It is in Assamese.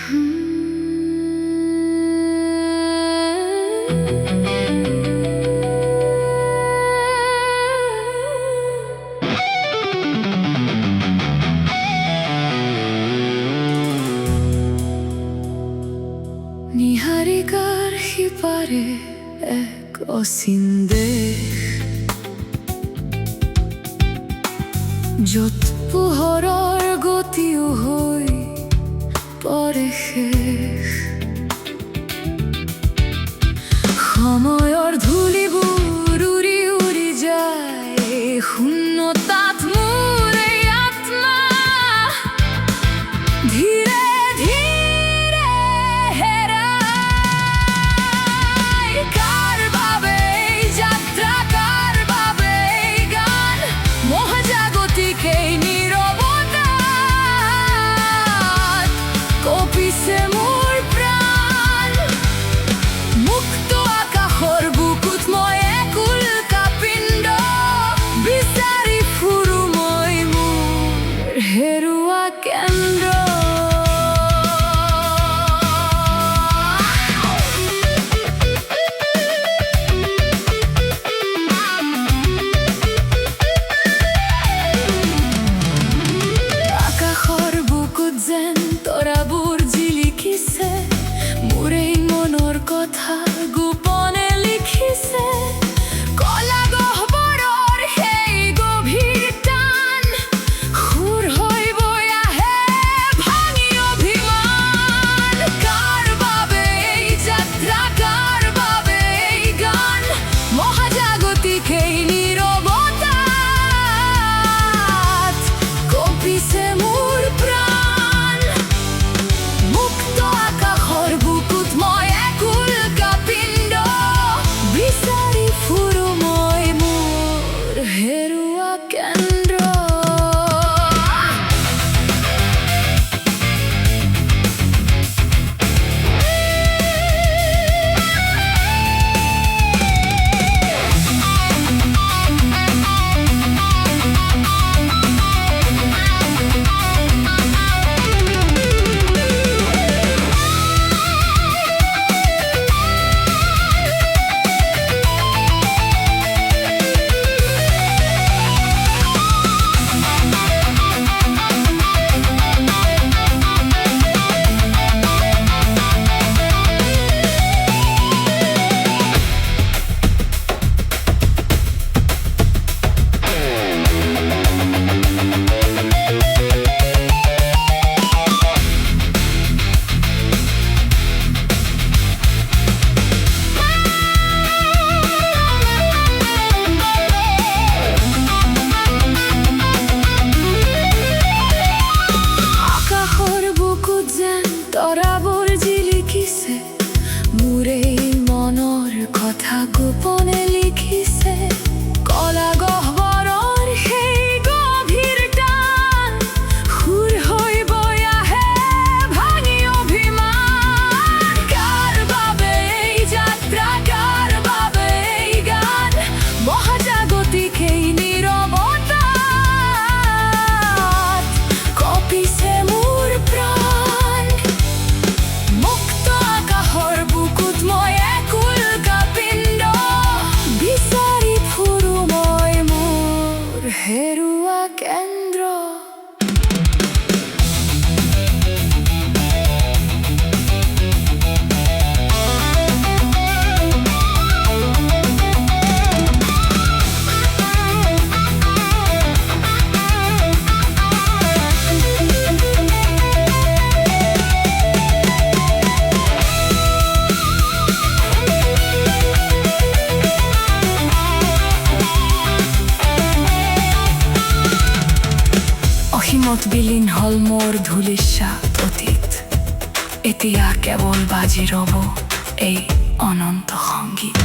নিহাৰিকাৰ সিপাৰে এক অচিন দেশ, য'ত পোহৰৰ গতিও হৈ পৰে শেষ। সময়ৰ ধূলিবোৰ উৰি উৰি যায় শূন্যতাত মোৰ এই আত্মা ধীৰে ধীৰে হেৰাই। কাৰ বাবে এই যাত্ৰা, কাৰ বাবে এই গান, মহাজাগতিক এই নীৰৱতাত কঁপিছে মোৰ প্ৰাণ। মুক্ত আকাশৰ বুকুত মই এক উল্কাপিণ্ড বিচাৰি ফুৰো মই মোৰ হেৰুৱা কেন্দ্ৰ। আকাশৰ বুকুত যেন তৰাবোৰ জিলিকিছে, মোৰ এই মনৰ কথা গোপনে লিখিছে। কলা গহ্বৰৰ সেই গভীৰ টান সুৰ হৈ বৈ আহে ভাঙি অভিমান। কাৰ বাবে এই যাত্ৰা, কাৰ বাবে এই গান, মহাজাগতিক এই নীৰৱতাত কঁপিছে মোৰ প্ৰাণ। মুক্ত আকাশৰ বুকুত মই এক উল্কাপিণ্ড বিচাৰি ফুৰো মই মোৰ হেৰুৱা কেন্দ্ৰ। আকাশৰ বুকুত যেন তৰাবোৰ জিলিকিছে, মোৰ এই মনৰ কথা গোপনে লিখিছে। কলা গহ্বৰৰ সেই গভীৰ টান সুৰ হৈ বৈ আহে ভাঙি অভিমান। কাৰ বাবে এই যাত্ৰা, কাৰ বাবে এই গান, মহাজাগতিক এই নীৰৱতাত কঁপিছে মোৰ প্ৰাণ। মুক্ত আকাশৰ বুকুত মই এক উল্কাপিণ্ড বিচাৰি ফুৰো মই মোৰ হেৰুৱা কেন্দ্ৰ। অসীমত বিলীন হল মোৰ ধূলিসাৎ অতীত, এতিয়া কেৱল বাজি ৰব এই অনন্ত সংগীত।